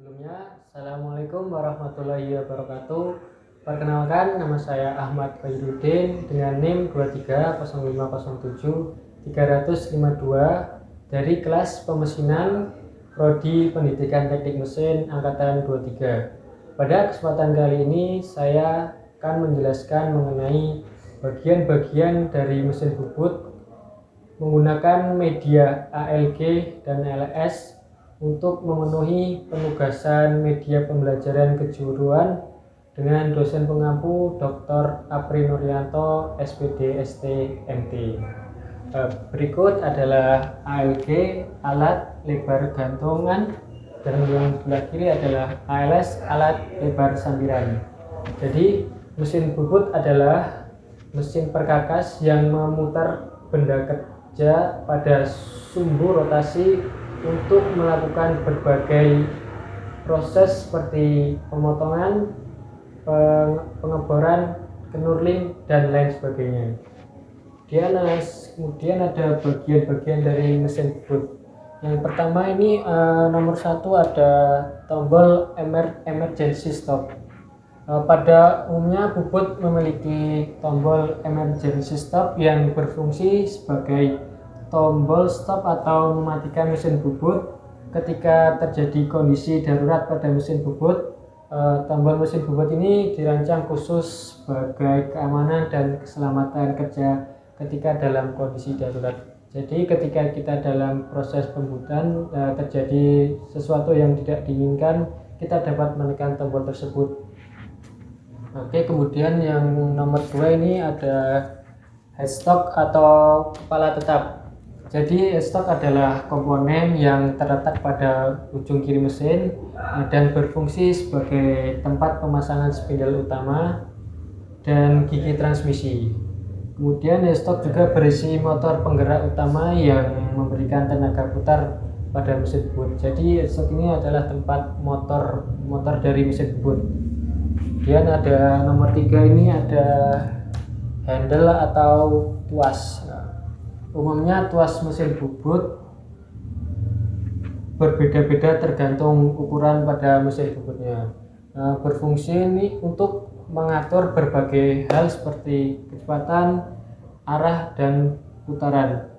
Sebelumnya, Assalamualaikum warahmatullahi wabarakatuh. Perkenalkan, nama saya Ahmad Khairuddin dengan NIM 230507352 dari kelas pemesinan Prodi Pendidikan Teknik Mesin Angkatan 23. Pada kesempatan kali ini, saya akan menjelaskan mengenai bagian-bagian dari mesin bubut menggunakan media ALG dan LS untuk memenuhi penugasan media pembelajaran kejuruan dengan dosen pengampu Dr. Apri Nuryanto, SPD ST MT. Berikut adalah ALG, alat lebar gantungan, dan yang sebelah kiri adalah ALS, alat lebar sampiran. Jadi mesin bubut adalah mesin perkakas yang memutar benda kerja pada sumbu rotasi untuk melakukan berbagai proses seperti pemotongan, pengeboran, knurling, dan lain sebagainya. Kemudian ada bagian-bagian dari mesin bubut. Yang pertama ini nomor 1 ada tombol emergency stop. Pada umumnya bubut memiliki tombol emergency stop yang berfungsi sebagai tombol stop atau mematikan mesin bubut ketika terjadi kondisi darurat pada mesin bubut. Tombol mesin bubut ini dirancang khusus sebagai keamanan dan keselamatan kerja ketika dalam kondisi darurat. Jadi ketika kita dalam proses pembuatan terjadi sesuatu yang tidak diinginkan, kita dapat menekan tombol tersebut. Oke, kemudian yang nomor 2 ini ada headstock atau kepala tetap. Jadi headstock adalah komponen yang terletak pada ujung kiri mesin dan berfungsi sebagai tempat pemasangan spidol utama dan gigi transmisi. Kemudian headstock juga berisi motor penggerak utama yang memberikan tenaga putar pada mesin bubut. Jadi headstock ini adalah tempat motor dari mesin bubut. Kemudian ada nomor 3 ini ada handle atau tuas. Umumnya tuas mesin bubut berbeda-beda tergantung ukuran pada mesin bubutnya. Berfungsi ini untuk mengatur berbagai hal seperti kecepatan, arah, dan putaran.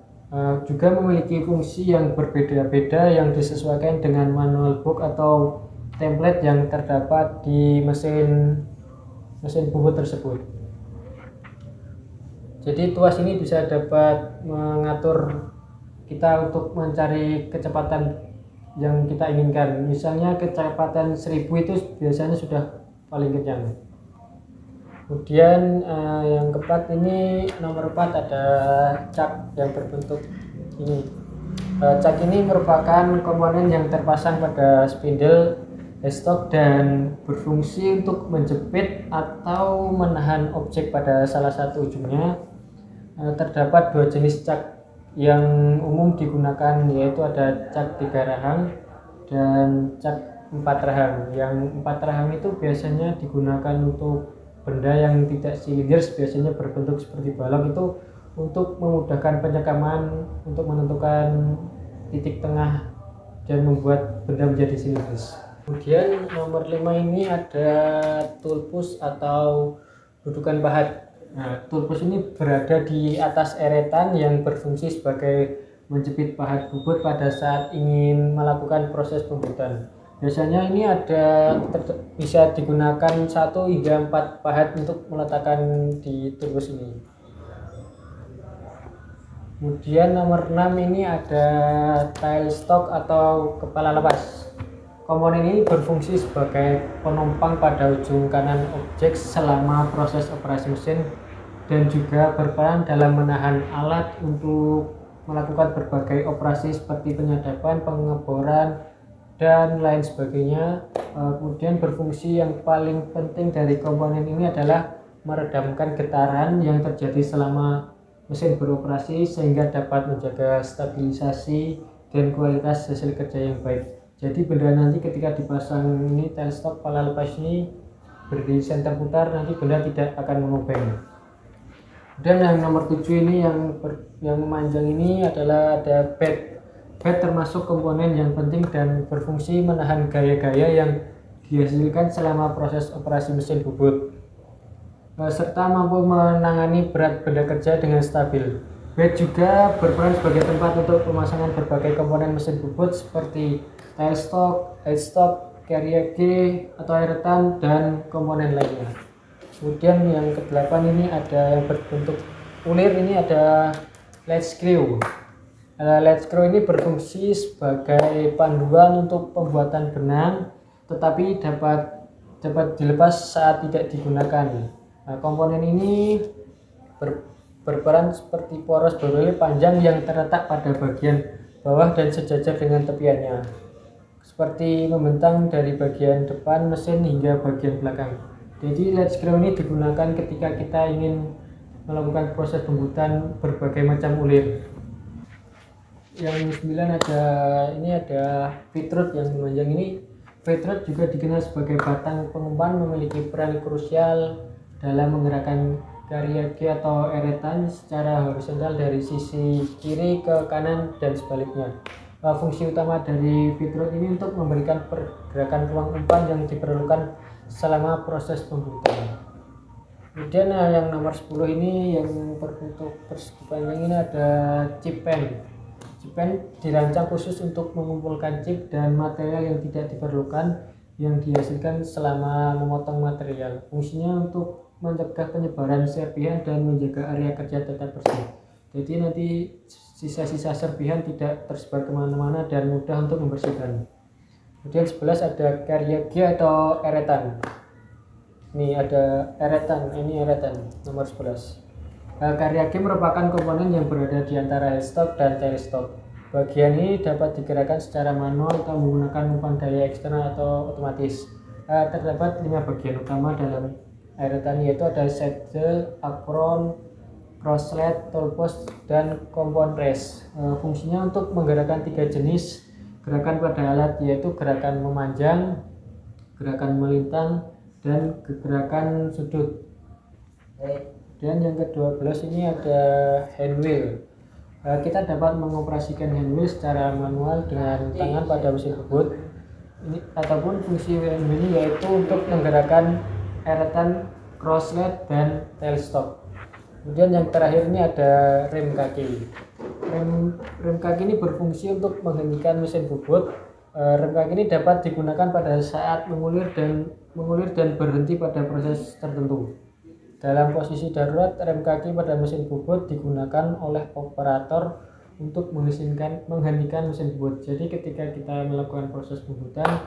Juga memiliki fungsi yang berbeda-beda yang disesuaikan dengan manual book atau template yang terdapat di mesin bubut tersebut. Jadi tuas ini bisa dapat mengatur kita untuk mencari kecepatan yang kita inginkan. Misalnya kecepatan 1000 itu biasanya sudah paling kencang. Kemudian yang keempat ini nomor 4 ada cak yang berbentuk ini. Cak ini merupakan komponen yang terpasang pada spindle headstock dan berfungsi untuk menjepit atau menahan objek pada salah satu ujungnya. Terdapat 2 jenis cak yang umum digunakan, yaitu ada cak 3 rahang dan cak 4 rahang. Yang 4 rahang itu biasanya digunakan untuk benda yang tidak silinder, biasanya berbentuk seperti balok, itu untuk memudahkan penyekaman, untuk menentukan titik tengah dan membuat benda menjadi silindris. Kemudian nomor 5 ini ada tool push atau dudukan pahat. Tool push ini berada di atas eretan yang berfungsi sebagai menjepit pahat bubut pada saat ingin melakukan proses pembuatan. Biasanya ini bisa digunakan 1 hingga 4 pahat untuk meletakkan di tool push ini. Kemudian nomor 6 ini ada tailstock atau kepala lepas. Komponen ini berfungsi sebagai penumpang pada ujung kanan objek selama proses operasi mesin dan juga berperan dalam menahan alat untuk melakukan berbagai operasi seperti penyadapan, pengeboran, dan lain sebagainya. Kemudian berfungsi yang paling penting dari komponen ini adalah meredamkan getaran yang terjadi selama mesin beroperasi sehingga dapat menjaga stabilisasi dan kualitas hasil kerja yang baik. Jadi benda nanti ketika dipasang ini tailstock kepala lepas ini berdiri senter putar, nanti benda tidak akan mengobeng. Dan yang nomor 7 ini yang memanjang ini adalah ada bed Bed termasuk komponen yang penting dan berfungsi menahan gaya-gaya yang dihasilkan selama proses operasi mesin bubut, serta mampu menangani berat benda kerja dengan stabil. Bed juga berperan sebagai tempat untuk pemasangan berbagai komponen mesin bubut seperti tailstock, headstock, carriage atau airetan, dan komponen lainnya. Kemudian yang ke-8 ini ada yang berbentuk ulir, ini ada latch screw. Latch screw ini berfungsi sebagai panduan untuk pembuatan benang, tetapi dapat dilepas saat tidak digunakan. Komponen ini berperan seperti poros berwele panjang yang terletak pada bagian bawah dan sejajar dengan tepiannya, seperti membentang dari bagian depan mesin hingga bagian belakang. Jadi latch screw ini digunakan ketika kita ingin melakukan proses pembuatan berbagai macam ulir. Yang 9 ada feed rod yang memanjang ini. Feed rod juga dikenal sebagai batang pengumpan, memiliki peran krusial dalam menggerakkan carriage atau eretan secara horizontal dari sisi kiri ke kanan dan sebaliknya. Fungsi utama dari feed rod ini untuk memberikan pergerakan ruang umpan yang diperlukan selama proses pembuatan. Kemudian yang nomor 10 ini yang berbentuk persegi panjang ini ada chip pen. Chip pen dirancang khusus untuk mengumpulkan chip dan material yang tidak diperlukan yang dihasilkan selama memotong material. Fungsinya untuk mencegah penyebaran serpihan dan menjaga area kerja tetap bersih. Jadi nanti sisa-sisa serpihan tidak tersebar kemana-mana dan mudah untuk membersihkan. Kemudian 11 ada carriage atau eretan. Ini ada eretan, ini eretan nomor 11. Carriage merupakan komponen yang berada di antara headstock dan tailstock. Bagian ini dapat digerakkan secara manual atau menggunakan umpan daya eksternal atau otomatis. Terdapat 5 bagian utama dalam eretan, yaitu ada saddle, apron, crosslet, tool post, dan kompon race. Fungsinya untuk menggerakkan 3 jenis gerakan pada alat, yaitu gerakan memanjang, gerakan melintang, dan gerakan sudut. Dan yang ke-12 ini ada hand wheel. Kita dapat mengoperasikan hand wheel secara manual dengan tangan pada mesin bubut. Ini ataupun fungsi hand wheel yaitu untuk menggerakkan eretan, crosslet, dan tailstock. Kemudian yang terakhir ini ada rem kaki. Rem kaki ini berfungsi untuk menghentikan mesin bubut. Rem kaki ini dapat digunakan pada saat mengulir dan berhenti pada proses tertentu. Dalam posisi darurat, rem kaki pada mesin bubut digunakan oleh operator untuk menghentikan mesin bubut. Jadi ketika kita melakukan proses pembuatan,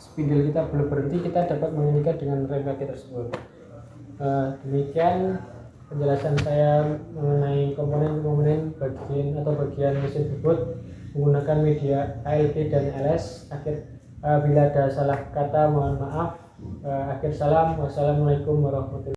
spindle kita belum berhenti, kita dapat menghentikan dengan rem kaki tersebut. Demikian penjelasan saya mengenai komponen-komponen bagian mesin bubut menggunakan media ALD dan LS. Bila ada salah kata mohon maaf. Akhir salam, wassalamualaikum warahmatullahi wabarakatuh.